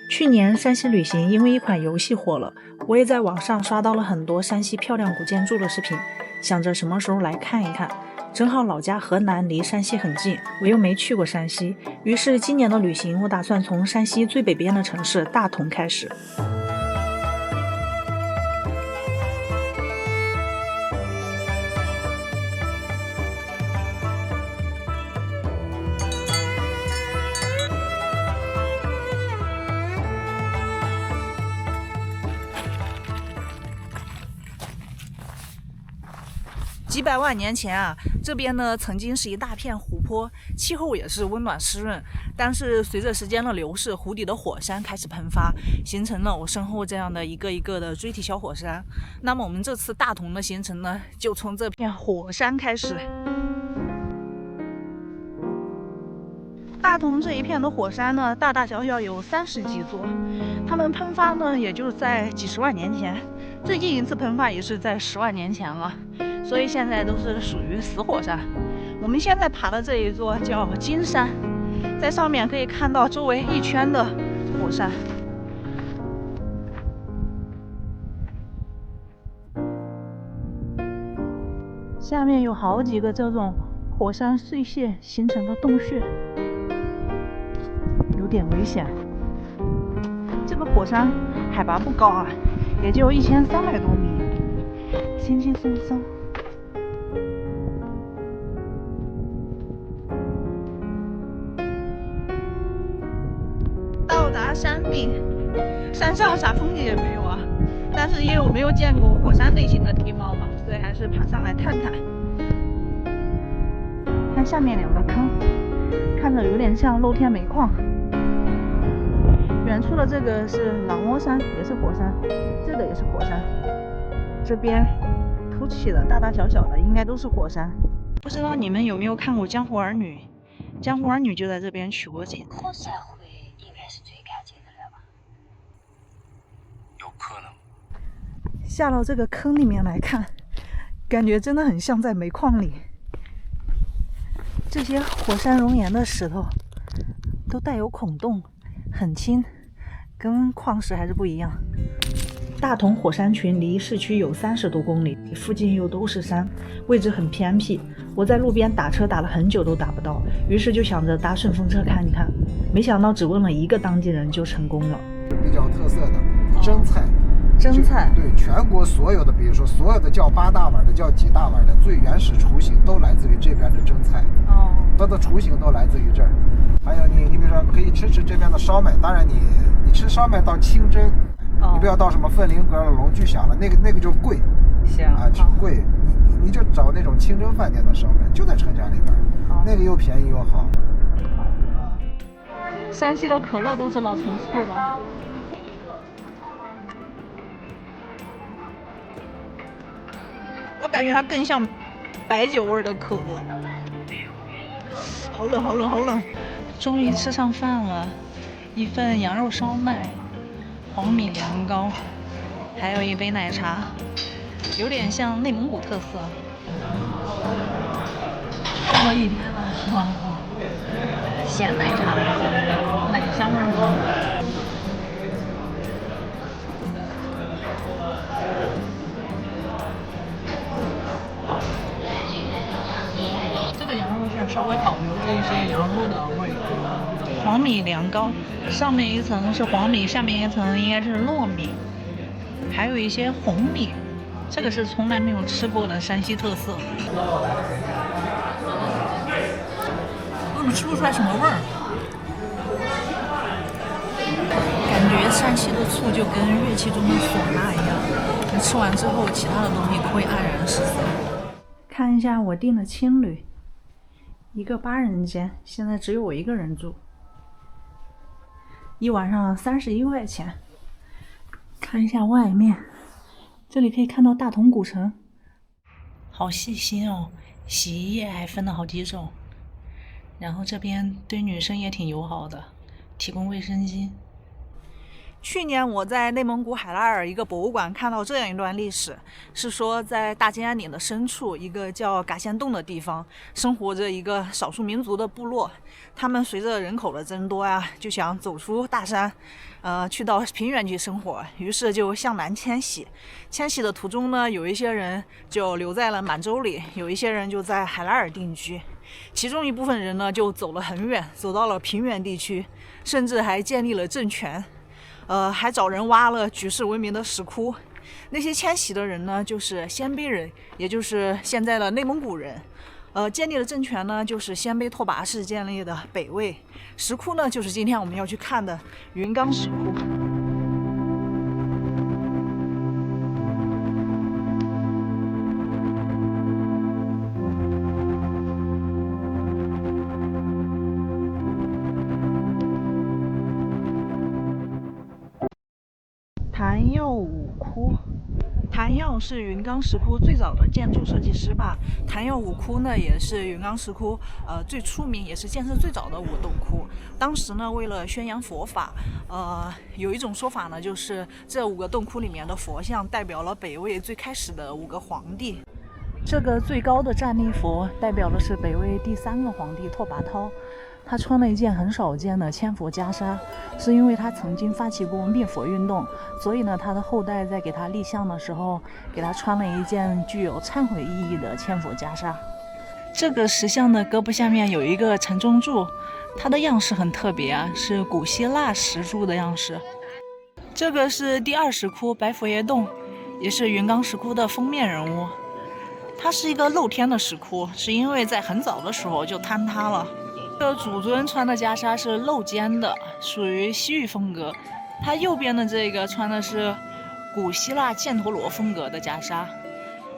去年山西旅行因为一款游戏火了，我也在网上刷到了很多山西漂亮古建筑的视频，想着什么时候来看一看。正好老家河南离山西很近，我又没去过山西，于是今年的旅行我打算从山西最北边的城市大同开始。几百万年前啊，这边呢曾经是一大片湖泊，气候也是温暖湿润。但是随着时间的流逝，湖底的火山开始喷发，形成了我身后这样的一个一个的锥体小火山。那么我们这次大同的行程呢，就从这片火山开始。大同这一片的火山呢，大大小小有30几座，它们喷发呢，也就是在几十万年前，最近一次喷发也是在10万年前了。所以现在都是属于死火山。我们现在爬的这一座叫金山，在上面可以看到周围一圈的火山。下面有好几个这种火山碎屑形成的洞穴，有点危险。这个火山海拔不高啊，也就1300多米，轻轻松松。到达山顶，山上啥风景也没有啊，但是因为我没有见过火山类型的地貌嘛，所以还是爬上来看看。看下面2个坑，看着有点像露天煤矿。远处的这个是狼窝山，也是火山，这个也是火山。这边凸起的大大小小的应该都是火山。不知道你们有没有看过《江湖儿女》？《江湖儿女》就在这边取过景。火山会应该是最干净的了吧？有可能。下到这个坑里面来看，感觉真的很像在煤矿里。这些火山熔岩的石头都带有孔洞，很轻，跟矿石还是不一样。大同火山群离市区有30多公里，附近又都是山，位置很偏僻。我在路边打车打了很久都打不到，于是就想着搭顺风车看一看，没想到只问了1个当地人就成功了。比较特色的蒸菜，蒸菜对，全国所有的，比如说所有的叫8大碗的，叫几大碗的，最原始雏形都来自于这边的蒸菜。哦，它的雏形都来自于这儿。还有你比如说可以吃这边的烧麦，当然你吃烧麦到清真，你不要到什么凤林阁了、龙居响了，那个就贵。行啊，贵。你就找那种清真饭店的烧麦，就在车家里边，那个又便宜又好。山西的可乐都是老陈醋的。我感觉它更像白酒味的可乐。好冷好冷好冷！终于吃上饭了，一份羊肉烧麦，黄米凉糕，还有一杯奶茶，有点像内蒙古特色。这么一天了，哇，鲜奶茶，奶香味儿。这个羊肉是稍微保留了一些羊肉的味。黄米凉糕，上面一层是黄米，下面一层应该是糯米，还有一些红米。这个是从来没有吃过的山西特色。我怎么吃不出来什么味儿？感觉山西的醋就跟乐器中的唢呐一样，你吃完之后，其他的东西都会黯然失色。看一下我订的青旅，一个8人间，现在只有我一个人住，一晚上31块钱。看一下外面，这里可以看到大同古城，好细心哦，洗衣液还分了好几种。然后这边对女生也挺友好的，提供卫生巾。去年我在内蒙古海拉尔一个博物馆看到这样一段历史，是说在大兴安岭的深处，一个叫嘎仙洞的地方，生活着一个少数民族的部落。他们随着人口的增多啊，就想走出大山，去到平原去生活，于是就向南迁徙。迁徙的途中呢，有一些人就留在了满洲里，有一些人就在海拉尔定居。其中一部分人呢，就走了很远，走到了平原地区，甚至还建立了政权。还找人挖了举世闻名的石窟。那些迁徙的人呢，就是鲜卑人，也就是现在的内蒙古人。建立的政权呢，就是鲜卑拓跋氏建立的北魏。石窟呢，就是今天我们要去看的云冈石窟。谭耀武窟，谭耀是云冈石窟最早的建筑设计师吧。谭耀武窟呢，也是云冈石窟最出名，也是建设最早的5个洞窟。当时呢，为了宣扬佛法，有一种说法呢，就是这5个洞窟里面的佛像代表了北魏最开始的5个皇帝。这个最高的站立佛代表的是北魏第3个皇帝拓跋焘。他穿了一件很少见的千佛袈裟，是因为他曾经发起过灭佛运动，所以呢，他的后代在给他立像的时候，给他穿了一件具有忏悔意义的千佛袈裟。这个石像的胳膊下面有一个承重柱，它的样式很特别啊，是古希腊石柱的样式。这个是第2石窟白佛爷洞，也是云冈石窟的封面人物。它是一个露天的石窟，是因为在很早的时候就坍塌了。这个主尊穿的袈裟是露肩的，属于西域风格。他右边的这个穿的是古希腊犍陀罗风格的袈裟，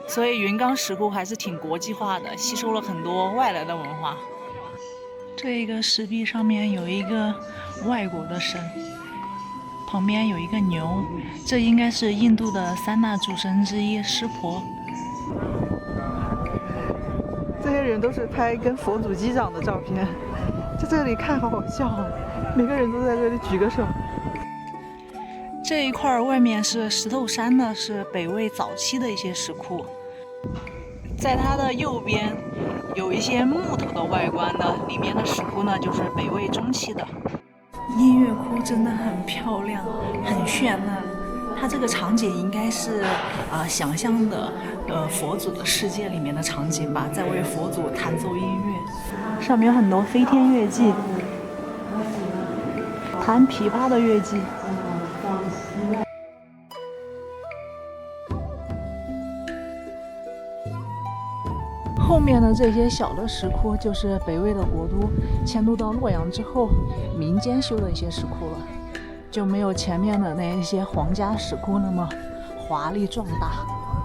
所以云冈石窟还是挺国际化的，吸收了很多外来的文化。这个石壁上面有一个外国的神，旁边有一个牛，这应该是印度的3大主神之一湿婆。这些人都是拍跟佛祖击掌的照片，在这里看好好笑啊！每个人都在这里举个手。这一块外面是石头山的，是北魏早期的一些石窟。在它的右边有一些木头的外观的，里面的石窟呢就是北魏中期的。音乐窟真的很漂亮，很绚烂。它这个场景应该是想象的佛祖的世界里面的场景吧，在为佛祖弹奏音乐。上面有很多飞天乐伎，弹琵琶的乐伎。后面的这些小的石窟就是北魏的国都迁都到洛阳之后民间修的一些石窟了，就没有前面的那一些皇家石窟那么华丽壮大。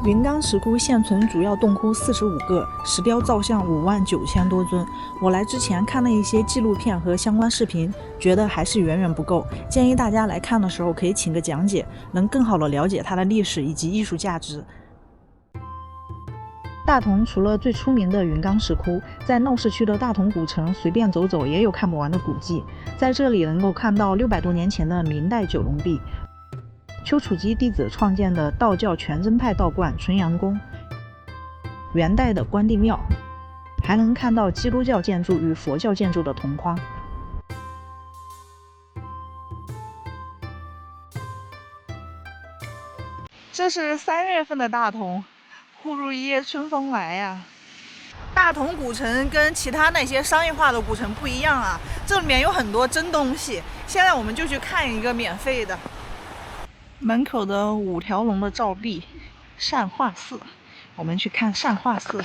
云冈石窟现存主要洞窟45个，石雕造像59000多尊。我来之前看了一些纪录片和相关视频，觉得还是远远不够，建议大家来看的时候可以请个讲解，能更好的了解它的历史以及艺术价值。大同除了最出名的云冈石窟，在闹市区的大同古城随便走走也有看不完的古迹。在这里能够看到600多年前的明代九龙壁，丘处机弟子创建的道教全真派道观纯阳宫，元代的关帝庙，还能看到基督教建筑与佛教建筑的同框。这是3月份的大同，忽如一夜春风来呀！大同古城跟其他那些商业化的古城不一样啊，这里面有很多真东西。现在我们就去看一个免费的。门口的5条龙的照壁，善化寺。我们去看善化寺。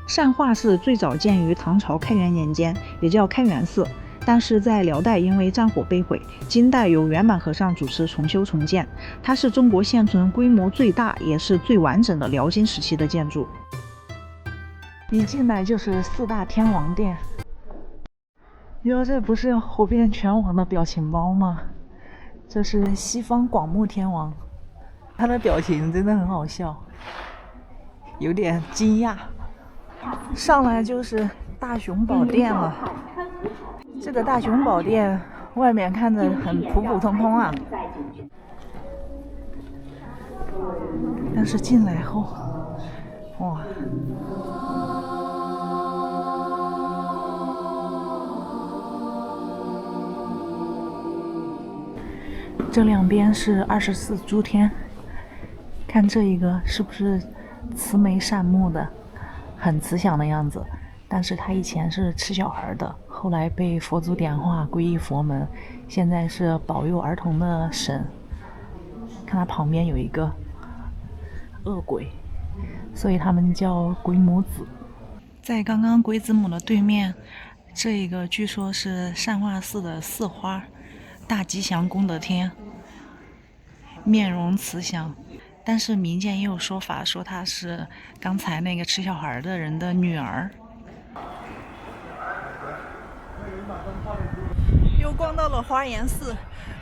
善化寺最早建于唐朝开元年间，也叫开元寺，但是在辽代因为战火被毁，金代由圆满和尚主持重修重建。它是中国现存规模最大也是最完整的辽金时期的建筑。一进来就是4大天王殿。哟，这不是火遍全网的表情包吗？这是西方广目天王，他的表情真的很好笑，有点惊讶。上来就是大雄宝殿了。这个大雄宝殿外面看着很普普通通啊，但是进来后，哇！这两边是24诸天，看这一个是不是慈眉善目的，很慈祥的样子。但是他以前是吃小孩的，后来被佛祖点化皈依佛门，现在是保佑儿童的神。看他旁边有一个恶鬼，所以他们叫鬼母子。在刚刚鬼子母的对面，这一个据说是善化寺的寺花，大吉祥功德天，面容慈祥。但是民间也有说法说她是刚才那个吃小孩的人的女儿。又逛到了华严寺，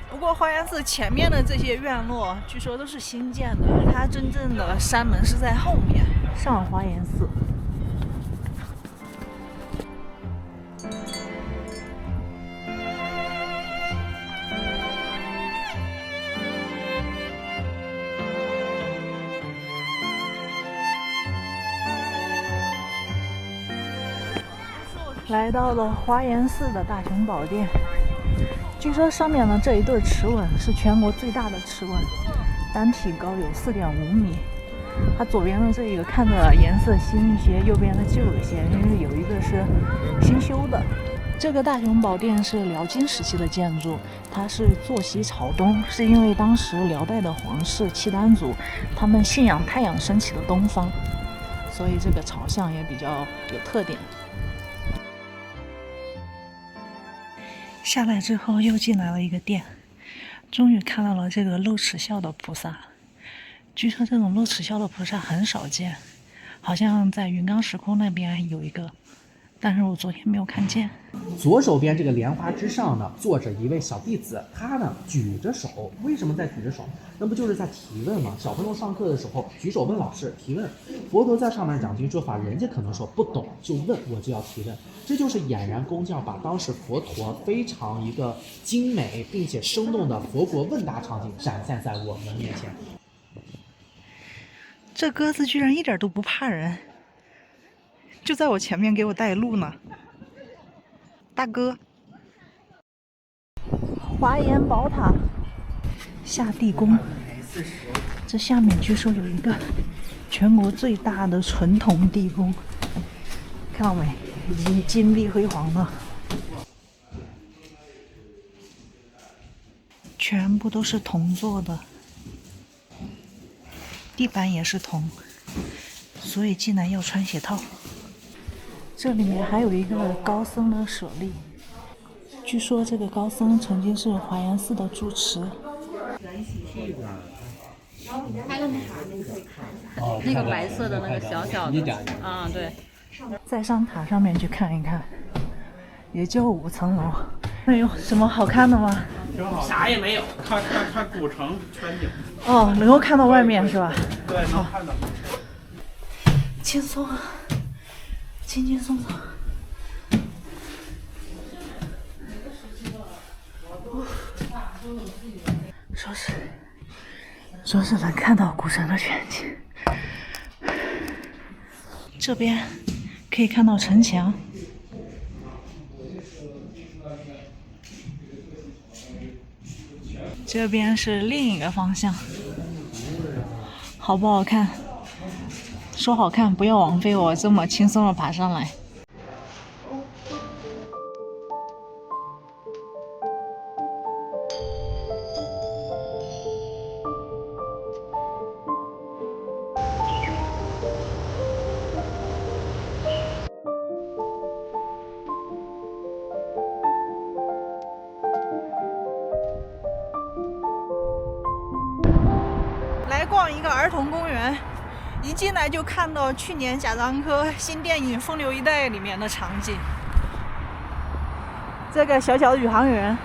不过华严寺前面的这些院落据说都是新建的，它真正的山门是在后面。上华严寺，来到了华严寺的大雄宝殿。据说上面的这一对池吻是全国最大的池吻，单体高有4.5米。它左边的这一个看着颜色新一些，右边的旧一些，因为有一个是新修的。这个大雄宝殿是辽金时期的建筑，它是坐西朝东，是因为当时辽代的皇室契丹族他们信仰太阳升起的东方，所以这个朝向也比较有特点。下来之后又进来了一个殿，终于看到了这个露齿笑的菩萨。据说这种露齿笑的菩萨很少见，好像在云冈石窟那边有一个，但是我昨天没有看见。左手边这个莲花之上呢，坐着一位小弟子，他呢举着手。为什么在举着手？那不就是在提问吗？小朋友上课的时候举手问老师提问，佛陀在上面讲经说法，人家可能说不懂就问，我就要提问。这就是俨然工匠把当时佛陀非常一个精美并且生动的佛国问答场景展现在我们面前。这鸽子居然一点都不怕人，就在我前面给我带路呢。大哥，华严宝塔下地宫，这下面据说有一个全国最大的纯铜地宫，看到没？已经金碧辉煌了，全部都是铜做的，地板也是铜，所以进来要穿鞋套。这里面还有一个高僧的舍利，据说这个高僧曾经是华严寺的住持。那个白色的那个小小的，啊，对。再上塔上面去看一看，也就5层楼。那有什么好看的吗？啥也没有，看古城全景。哦，能够看到外面是吧？对，能看到。轻松啊，轻轻松松。说是能看到古城的全景。这边可以看到城墙，这边是另一个方向。好不好看？说好看，不要枉费我这么轻松的爬上来。来逛一个儿童公园，一进来就看到去年贾樟柯新电影《风流一代》里面的场景。这个小小的宇航员，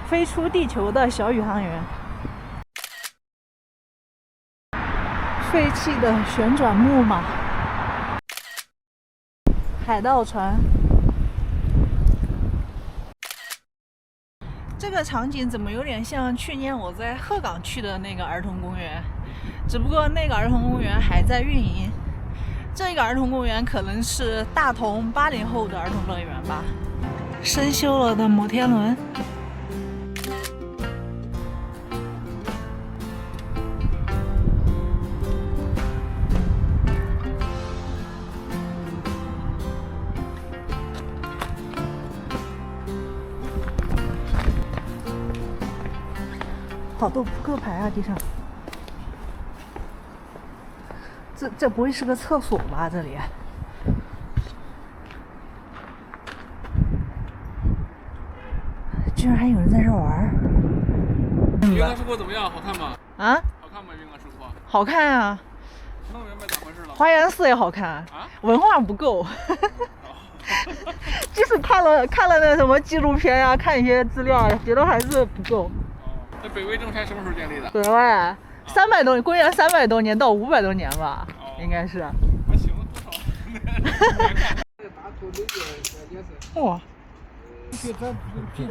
飞出地球的小宇航员，废弃的旋转木马，海盗船，这个场景怎么有点像去年我在鹤岗去的那个儿童公园？只不过那个儿童公园还在运营，这个儿童公园可能是大同80后的儿童乐园吧。生锈了的摩天轮。好多扑克牌啊，地上。这不会是个厕所吧？这里。居然还有人在这玩。云冈石窟怎么样？好看吗？啊？好看吗？云冈石窟？好看啊！弄明白咋回事了？花园寺也好看，文化不够。即使看了那什么纪录片呀、看一些资料，觉得还是不够。这北魏正山什么时候建立的？对吧？300多，公元300多年到500多年吧，应该是。还行，多少？哇！现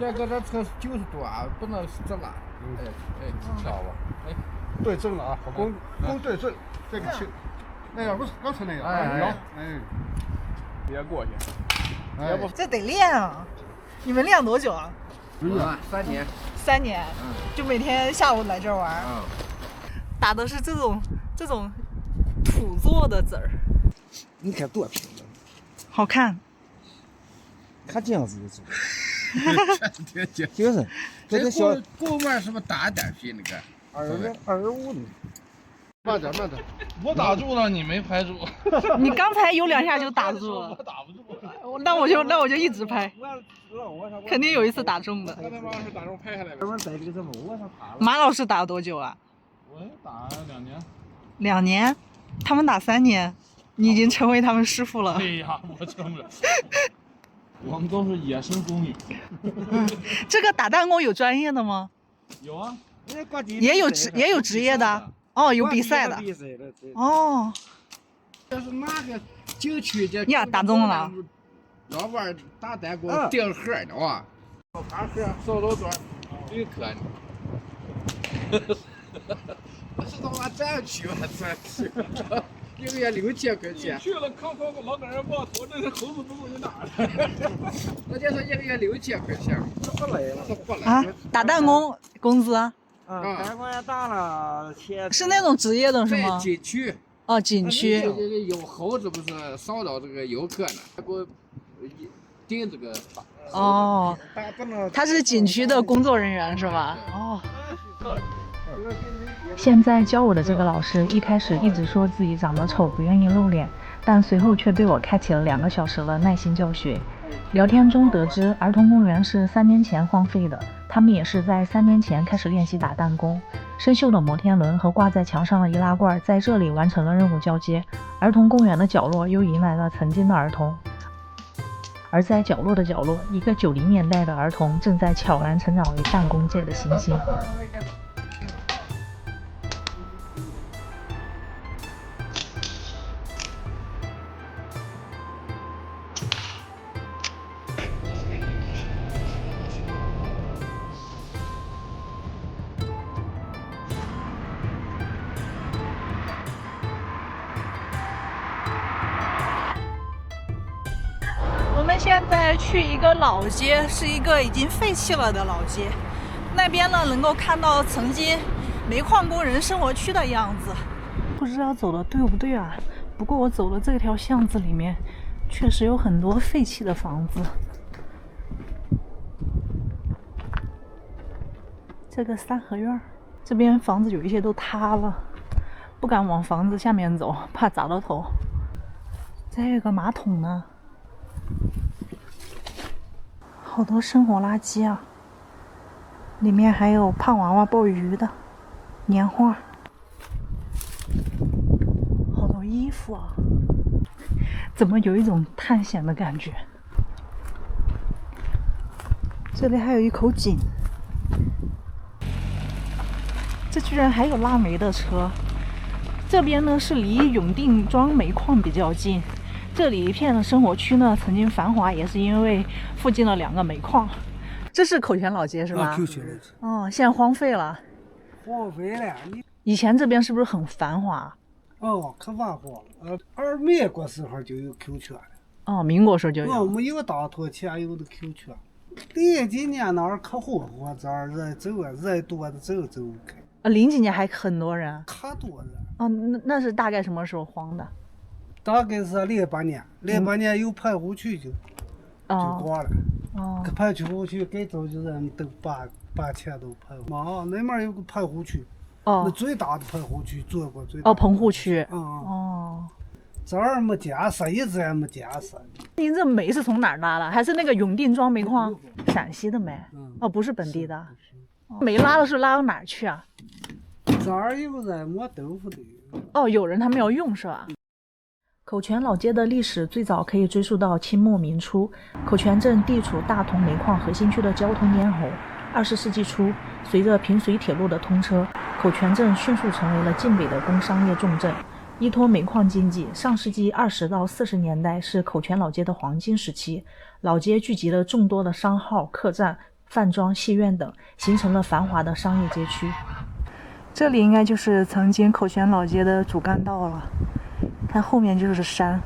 在搁这车90度啊，不能这了。跳吧。对正了啊，弓对正，这个轻。那个不是刚才那个，别过去。这得练啊！你们练多久啊3年。3年。就每天下午来这儿玩。打的是这种土做的子儿。你看多漂亮！好看。他这样子的就是，这个小锅碗是不是大点比那个25呢？慢点，我打住了，你没拍住。你刚才有2下就打住了。我打不住。那我就一直拍。肯定有一次打中的。刚才马老师打中拍下来了。马老师打了多久啊？我打2年。2年？他们打3年，你已经成为他们师傅了。哎呀，我成不了。我们都是野生宫女。这个打弹弓有专业的吗？有啊，也有职业的。哦，有比赛的。哦。这是哪个景区的？呀，打中了。老板打弹弓订盒呢哇，打盒扫楼段旅客呢。是到俺咱去吧，咱去。1个月6000块钱。去了，康考老跟人抱头，这是猴子不够你打的。我就说1个月6000块钱，这不来了，这不来啊！打弹弓工资啊？弹弓也打了钱。是那种职业的是吗？景区。哦，景区。这个有猴子不是扫到这个游客呢，还给我顶这个。哦。他是景区的工作人员是吧？哦。现在教我的这个老师一开始一直说自己长得丑，不愿意露脸，但随后却对我开启了2个小时的耐心教学。聊天中得知，儿童公园是3年前荒废的，他们也是在3年前开始练习打弹弓。生锈的摩天轮和挂在墙上的易拉罐在这里完成了任务交接，儿童公园的角落又迎来了曾经的儿童。而在角落的角落，一个90年代的儿童正在悄然成长为弹弓界的新星。我们现在去一个老街，是一个已经废弃了的老街。那边呢，能够看到曾经煤矿工人生活区的样子。不知道走的对不对啊？不过我走的这条巷子里面，确实有很多废弃的房子。这个3合院，这边房子有一些都塌了，不敢往房子下面走，怕砸到头。这还有个马桶呢。好多生活垃圾啊，里面还有胖娃娃抱鱼的年画，好多衣服啊，怎么有一种探险的感觉？这里还有一口井，这居然还有拉煤的车。这边呢是离永定庄煤矿比较近。这里一片的生活区呢，曾经繁华，也是因为附近的2个煤矿。这是口泉老街是吧？口泉老街。哦，现在荒废了。荒废了。以前这边是不是很繁华？哦，可繁华。二民国时候就有口泉了。哦，民国时候就有。没有大坨前有的口泉。零几年那儿可火，这儿人走啊，人多的走不开。零几年还很多人。可多人。哦，那是大概什么时候荒的？大概是08年，08年有排湖区就挂了。哦。排湖区改造就人都把钱都排。那面有个排湖区。哦。那最大的排湖区做过最大。哦，棚户区。哦。这儿没建设，一直也没建设。您这煤是从哪儿拉的？还是那个永定庄煤矿？陕西的煤。哦，不是本地的。煤拉的是拉到哪儿去啊？这儿有人磨豆腐的。哦，有人他们要用是吧？口泉老街的历史最早可以追溯到清末民初。口泉镇地处大同煤矿核心区的交通咽喉。20世纪初，随着平绥铁路的通车，口泉镇迅速成为了晋北的工商业重镇。依托煤矿经济，上世纪20到40年代是口泉老街的黄金时期。老街聚集了众多的商号、客栈、饭庄、戏院等，形成了繁华的商业街区。这里应该就是曾经口泉老街的主干道了，看后面就是山，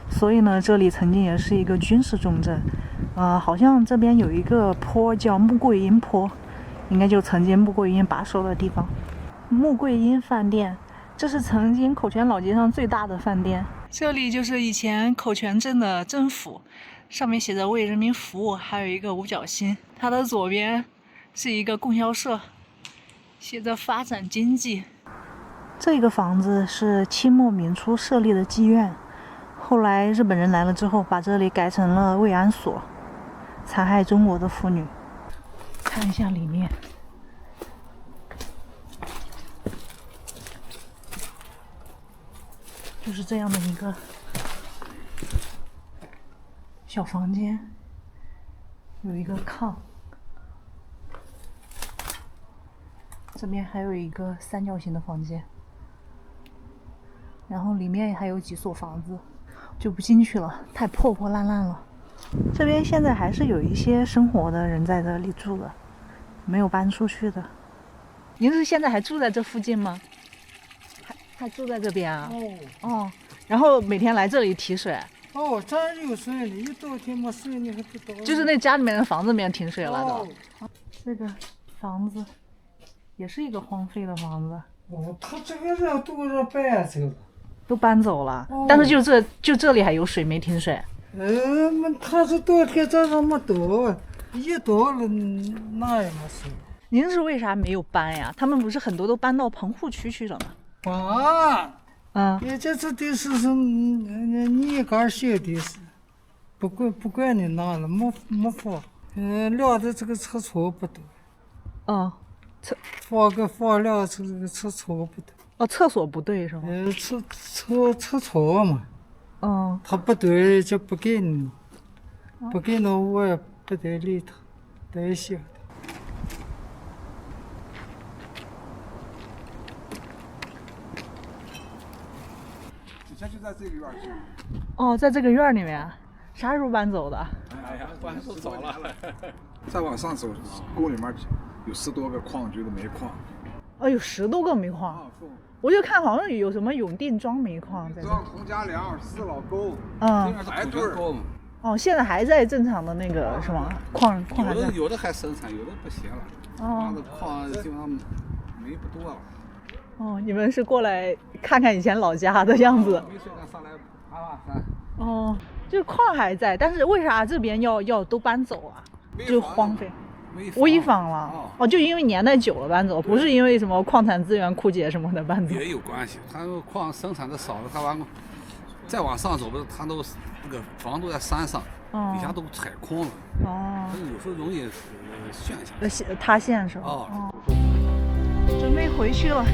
所以呢，这里曾经也是一个军事重镇。好像这边有一个坡叫穆桂英坡，应该就曾经穆桂英把守的地方。穆桂英饭店。这是曾经口泉老街上最大的饭店，这里就是以前口泉镇的政府，上面写着为人民服务，还有一个五角星。它的左边是一个供销社，写着发展经济。这个房子是清末民初设立的妓院，后来日本人来了之后，把这里改成了慰安所，残害中国的妇女。看一下里面。就是这样的一个小房间，有一个炕，这边还有一个三角形的房间，然后里面还有几所房子，就不进去了，太破破烂烂了。这边现在还是有一些生活的人在这里住的，没有搬出去的。您是现在还住在这附近吗？还住在这边啊？哦，然后每天来这里提水。哦，这儿有水呢，一到天没水你还不到。就是那家里面的房子里面停水了都。这个房子也是一个荒废的房子。他这个人都是搬走了。都搬走了，但是就这里还有水没停水。他是到天早上没到，一到了那也没水。您是为啥没有搬呀？他们不是很多都搬到棚户区去了吗？也这地是你个小地是，不管你哪了，没放，晾的这个厕所不对，放晾这个厕所不对，厕所不对是吗？厕所嘛，他不对就不给你，不给那我也不得理他，得行。就在这个院去。在这个院里面，啥时候搬走的？哎呀，搬走早了。再往上走，沟里面有10多个矿区的煤矿。有10多个煤矿。我就看好像有什么永定庄煤矿在这。洪家梁、四老沟。白堆儿。现在还在正常的那个是吗？矿还在。有的还生产，有的不行了。那个矿基本上煤不多了。你们是过来看看以前老家的样子。没水上来爬山。这矿还在，但是为啥这边要都搬走啊？就荒废。危房了。就因为年代久了搬走，不是因为什么矿产资源枯竭什么的搬走。也有关系，它矿生产的少了，它完了再往上走，它都那个房都在山上，底下都采空了。有时候容易陷下来。塌陷是吧？准备回去了，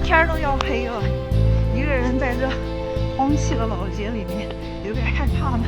天都要黑了，一个人在这荒弃的老街里面，有点害怕呢。